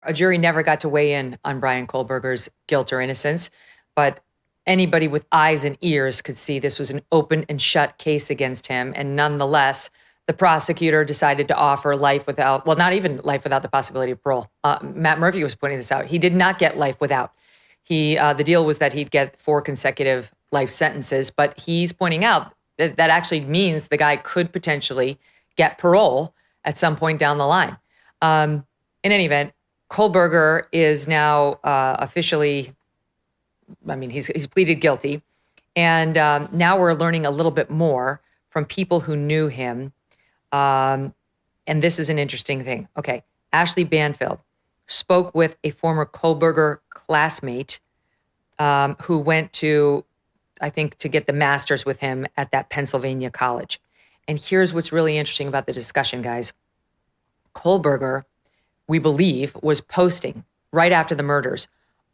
A jury never got to weigh in on Bryan Kohberger's guilt or innocence, but anybody with eyes and ears could see this was an open and shut case against him. And nonetheless, the prosecutor decided to offer life without, well, not even life without the possibility of parole. Matt Murphy was pointing this out. He did not get life without. The deal was that he'd get 4 consecutive life sentences, but he's pointing out that that actually means the guy could potentially get parole at some point down the line. In any event, Kohberger is now officially, he's pleaded guilty. And now we're learning a little bit more from people who knew him. And this is an interesting thing. Okay, Ashley Banfield spoke with a former Kohberger classmate who went to, I think, to get the master's with him at that Pennsylvania college. And here's what's really interesting about the discussion, guys. Kohberger, we believe, was posting right after the murders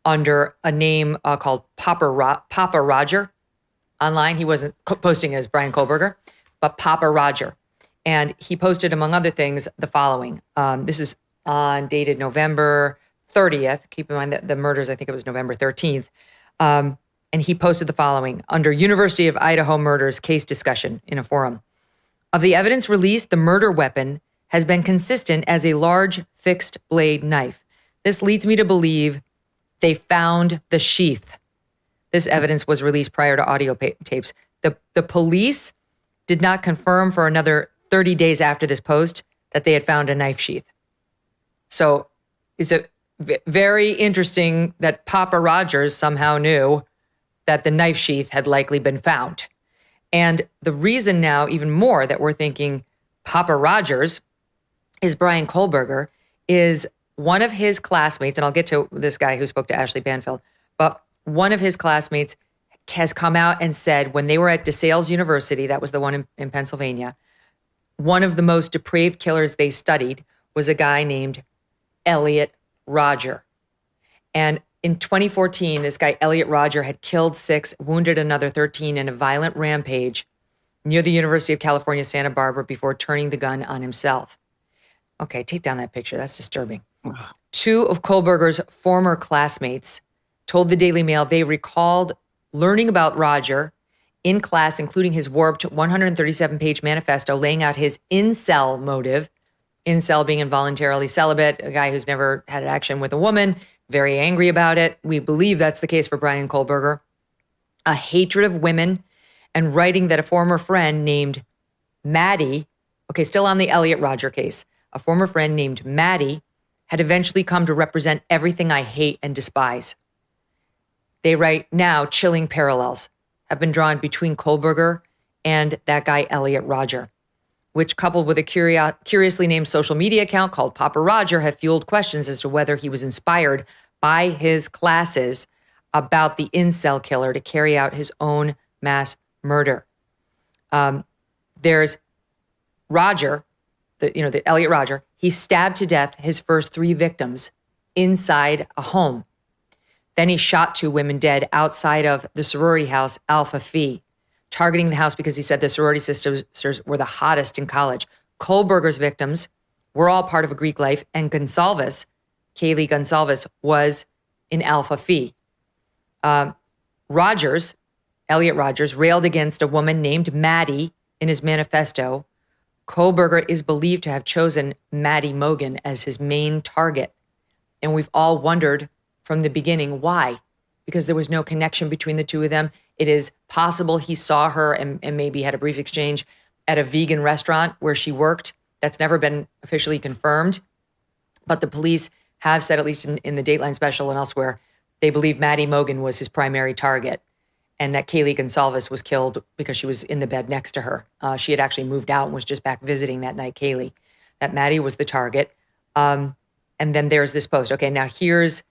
under a name called Papa Roger online. He wasn't posting as Bryan Kohberger, but Papa Roger. And he posted, among other things, the following. This is dated November 30th. Keep in mind that the murders, I think it was November 13th. And he posted the following under University of Idaho murders case discussion in a forum. Of the evidence released, the murder weapon has been consistent as a large fixed blade knife. This leads me to believe they found the sheath. This evidence was released prior to audio tapes. The police did not confirm for another 30 days after this post that they had found a knife sheath. So it's very interesting that Papa Rogers somehow knew that the knife sheath had likely been found. And the reason now, even more, that we're thinking Papa Rogers is Bryan Kohberger is one of his classmates, and I'll get to this guy who spoke to Ashley Banfield, but one of his classmates has come out and said when they were at DeSales University, that was the one in Pennsylvania, one of the most depraved killers they studied was a guy named Elliot Rodger. And in 2014, this guy, Elliot Rodger, had killed 6, wounded another 13 in a violent rampage near the University of California, Santa Barbara before turning the gun on himself. Okay, take down that picture. That's disturbing. Wow. 2 of Kohberger's former classmates told the Daily Mail they recalled learning about Rodger in class, including his warped 137-page manifesto laying out his incel motive, incel being involuntarily celibate, a guy who's never had action with a woman, very angry about it. We believe that's the case for Bryan Kohberger. A hatred of women, and writing that a former friend named Maddie, okay, still on the Elliot Rodger case, a former friend named Maddie had eventually come to represent everything I hate and despise. They write, now chilling parallels have been drawn between Kohberger and that guy Elliot Rodger, which, coupled with a curiously named social media account called Papa Roger, have fueled questions as to whether he was inspired by his classes about the incel killer to carry out his own mass murder. There's Rodger, the Elliot Rodger. He stabbed to death his first 3 victims inside a home. Then he shot 2 women dead outside of the sorority house Alpha Phi, targeting the house because he said the sorority sisters were the hottest in college. Kohberger's victims were all part of a Greek life, and Kaylee Gonsalves, was in Alpha Phi. Elliot Rodgers, railed against a woman named Maddie in his manifesto. Kohberger is believed to have chosen Maddie Mogen as his main target. And we've all wondered from the beginning why, because there was no connection between the 2 of them. It is possible he saw her and maybe had a brief exchange at a vegan restaurant where she worked. That's never been officially confirmed. But the police have said, at least in the Dateline special and elsewhere, they believe Maddie Mogen was his primary target and that Kaylee Gonsalves was killed because she was in the bed next to her. She had actually moved out and was just back visiting that night, Kaylee. That Maddie was the target. And then there's this post. Okay, now here's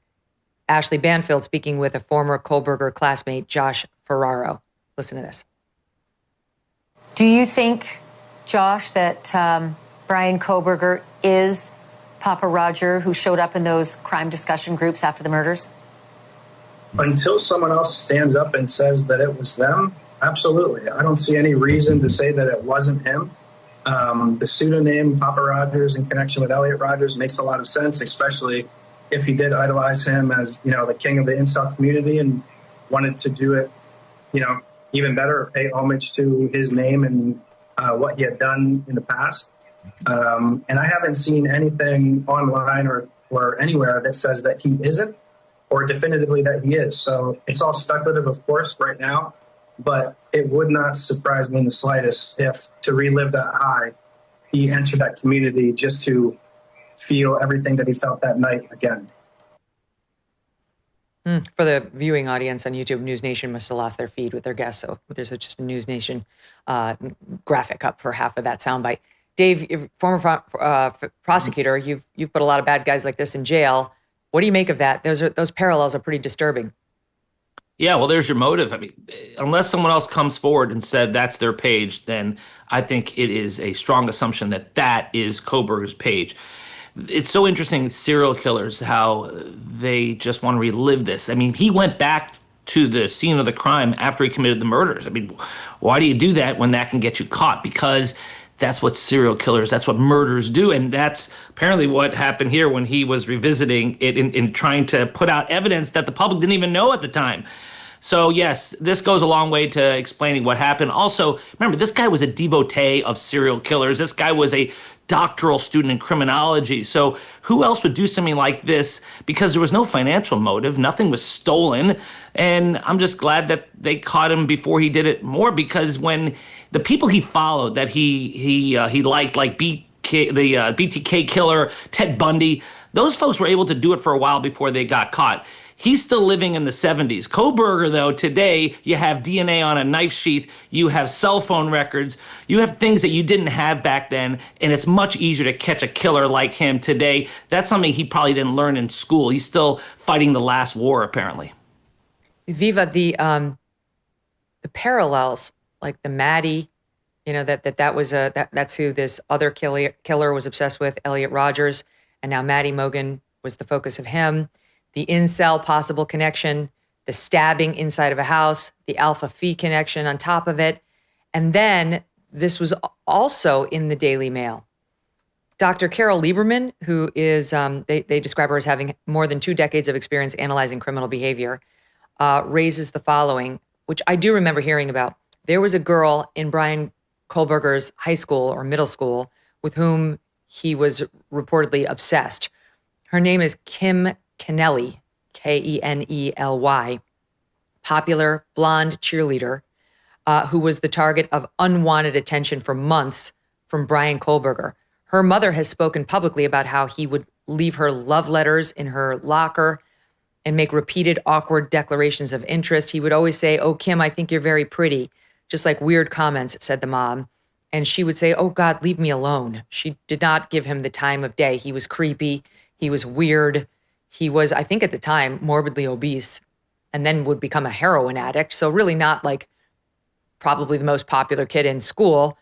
Ashley Banfield speaking with a former Kohberger classmate, Josh Ferraro. Listen to this. Do you think, Josh, that Bryan Kohberger is Papa Roger who showed up in those crime discussion groups after the murders? Until someone else stands up and says that it was them, absolutely. I don't see any reason to say that it wasn't him. The pseudonym Papa Rogers in connection with Elliot Rodgers makes a lot of sense, especially if he did idolize him as, the king of the incel community and wanted to do it, even better, pay homage to his name and what he had done in the past. And I haven't seen anything online or anywhere that says that he isn't, or definitively that he is. So it's all speculative, of course, right now, but it would not surprise me in the slightest if, to relive that high, he entered that community just to feel everything that he felt that night again. For the viewing audience on YouTube, News Nation must have lost their feed with their guests. So there's just a News Nation graphic up for half of that soundbite. Dave, you're former prosecutor, you've put a lot of bad guys like this in jail. What do you make of that? Those parallels are pretty disturbing. Yeah, well, there's your motive. I mean, unless someone else comes forward and said that's their page, then I think it is a strong assumption that that is Kohberger's page. It's so interesting, serial killers, how they just want to relive this. I mean, he went back to the scene of the crime after he committed the murders. I mean, why do you do that when that can get you caught? Because that's what serial killers, that's what murderers do. And that's apparently what happened here when he was revisiting it in trying to put out evidence that the public didn't even know at the time. So yes, this goes a long way to explaining what happened. Also, remember, this guy was a devotee of serial killers. This guy was a doctoral student in criminology. So who else would do something like this? Because there was no financial motive. Nothing was stolen. And I'm just glad that they caught him before he did it more, because when the people he followed that he liked, like the BTK killer, Ted Bundy, those folks were able to do it for a while before they got caught. He's still living in the 70s. Kohberger, though, today you have DNA on a knife sheath, you have cell phone records, you have things that you didn't have back then, and it's much easier to catch a killer like him today. That's something he probably didn't learn in school. He's still fighting the last war, apparently. Viva, the parallels, like the Maddie, that's who this other killer was obsessed with, Elliot Rogers, and now Maddie Mogen was the focus of him. The incel possible connection, the stabbing inside of a house, the Alpha Phi connection on top of it. And then this was also in the Daily Mail. Dr. Carol Lieberman, who is, they describe her as having more than 2 decades of experience analyzing criminal behavior, raises the following, which I do remember hearing about. There was a girl in Bryan Kohberger's high school or middle school with whom he was reportedly obsessed. Her name is Kim Kennelly, Kenely, popular blonde cheerleader who was the target of unwanted attention for months from Bryan Kohberger. Her mother has spoken publicly about how he would leave her love letters in her locker and make repeated awkward declarations of interest. He would always say, "Oh, Kim, I think you're very pretty," just like weird comments, said the mom. And she would say, "Oh, God, leave me alone." She did not give him the time of day. He was creepy. He was weird. He was, I think at the time, morbidly obese, and then would become a heroin addict. So really not like probably the most popular kid in school.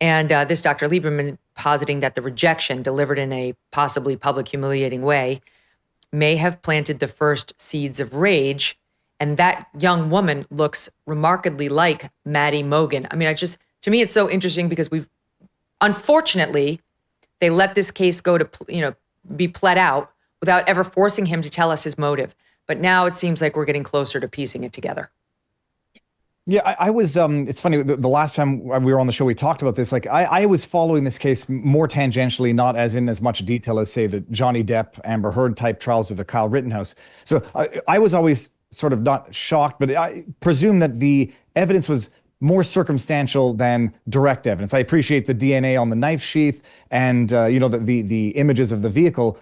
And this Dr. Lieberman positing that the rejection delivered in a possibly public humiliating way may have planted the first seeds of rage. And that young woman looks remarkably like Maddie Mogen. I mean, to me, it's so interesting because unfortunately, they let this case go to, be pled out without ever forcing him to tell us his motive. But now it seems like we're getting closer to piecing it together. Yeah, I was, it's funny, the last time we were on the show, we talked about this. Like, I was following this case more tangentially, not as in as much detail as, say, the Johnny Depp, Amber Heard type trials or the Kyle Rittenhouse. So I was always sort of not shocked, but I presume that the evidence was more circumstantial than direct evidence. I appreciate the DNA on the knife sheath and, the images of the vehicle.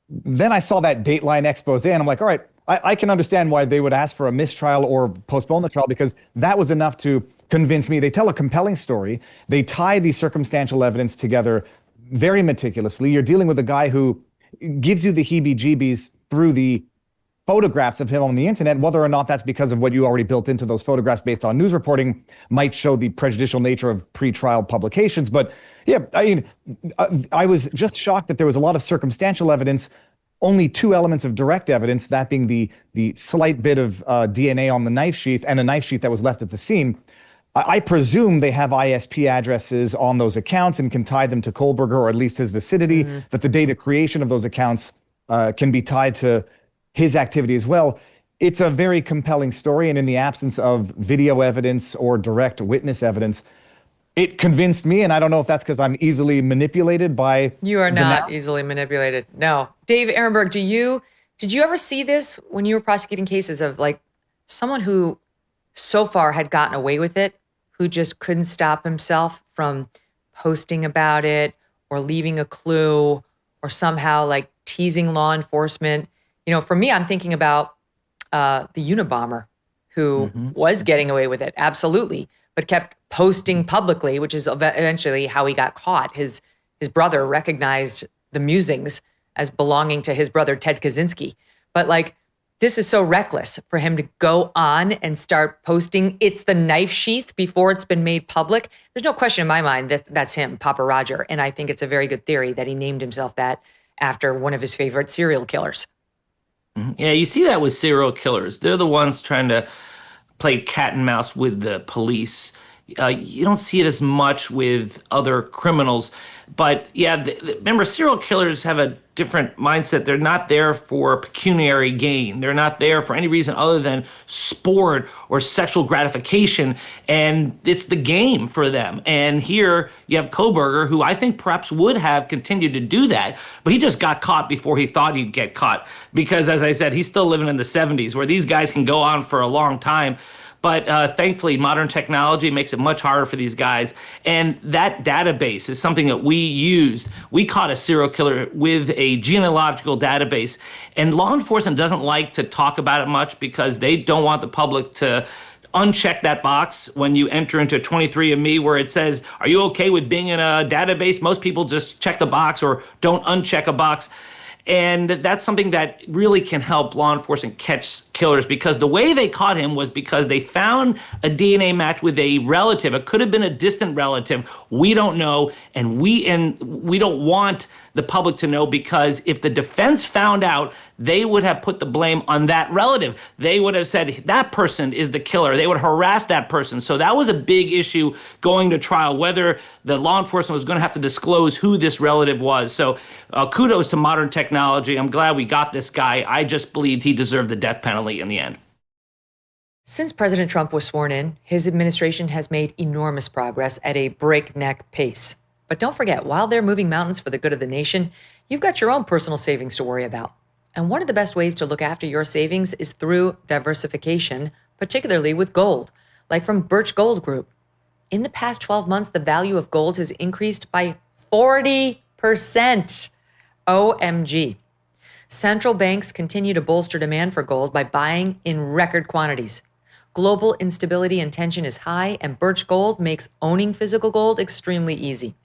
Then I saw that Dateline expose and I'm like, all right, I can understand why they would ask for a mistrial or postpone the trial, because that was enough to convince me. They tell a compelling story. They tie the circumstantial evidence together very meticulously. You're dealing with a guy who gives you the heebie-jeebies through the photographs of him on the internet. Whether or not that's because of what you already built into those photographs based on news reporting might show the prejudicial nature of pre-trial publications. But yeah, I was just shocked that there was a lot of circumstantial evidence, only 2 elements of direct evidence, that being the slight bit of DNA on the knife sheath and a knife sheath that was left at the scene. I presume they have ISP addresses on those accounts and can tie them to Kohberger or at least his vicinity, that the date of creation of those accounts can be tied to his activity as well. It's a very compelling story, and in the absence of video evidence or direct witness evidence, it convinced me, and I don't know if that's because I'm easily manipulated by. You are not easily manipulated. No. Dave Aronberg, did you ever see this when you were prosecuting cases of like someone who so far had gotten away with it, who just couldn't stop himself from posting about it or leaving a clue or somehow like teasing law enforcement? You know, for me, I'm thinking about the Unabomber who was getting away with it, absolutely, but kept posting publicly, which is eventually how he got caught. His brother recognized the musings as belonging to his brother, Ted Kaczynski. But like, this is so reckless for him to go on and start posting. It's the knife sheath before it's been made public. There's no question in my mind that that's him, Papa Roger. And I think it's a very good theory that he named himself that after one of his favorite serial killers. Yeah, you see that with serial killers. They're the ones trying to play cat and mouse with the police. You don't see it as much with other criminals. But yeah, remember, serial killers have a different mindset. They're not there for pecuniary gain. They're not there for any reason other than sport or sexual gratification. And it's the game for them. And here you have Kohberger, who I think perhaps would have continued to do that, but he just got caught before he thought he'd get caught. Because as I said, he's still living in the 70s where these guys can go on for a long time. But thankfully, modern technology makes it much harder for these guys. And that database is something that we used. We caught a serial killer with a genealogical database. And law enforcement doesn't like to talk about it much because they don't want the public to uncheck that box when you enter into 23andMe where it says, are you okay with being in a database? Most people just check the box or don't uncheck a box. And that's something that really can help law enforcement catch killers, because the way they caught him was because they found a DNA match with a relative. It could have been a distant relative. We don't know. And we don't want the public to know, because if the defense found out, they would have put the blame on that relative. They would have said that person is the killer. They would harass that person. So that was a big issue going to trial, whether the law enforcement was going to have to disclose who this relative was. So kudos to modern technology. I'm glad we got this guy. I just believed he deserved the death penalty in the end. Since President Trump was sworn in, his administration has made enormous progress at a breakneck pace. But don't forget, while they're moving mountains for the good of the nation, you've got your own personal savings to worry about. And one of the best ways to look after your savings is through diversification, particularly with gold, like from Birch Gold Group. In the past 12 months, the value of gold has increased by 40%. OMG. Central banks continue to bolster demand for gold by buying in record quantities. Global instability and tension is high, and Birch Gold makes owning physical gold extremely easy.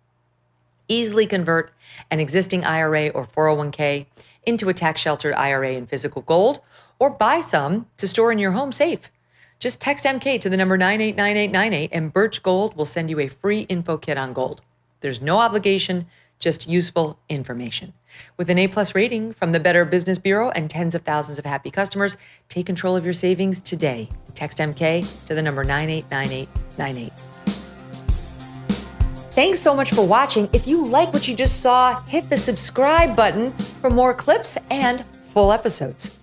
Easily convert an existing IRA or 401k into a tax-sheltered IRA in physical gold, or buy some to store in your home safe. Just text MK to the number 989898 and Birch Gold will send you a free info kit on gold. There's no obligation, just useful information. With an A+ rating from the Better Business Bureau and tens of thousands of happy customers, take control of your savings today. Text MK to the number 989898. Thanks so much for watching. If you like what you just saw, hit the subscribe button for more clips and full episodes.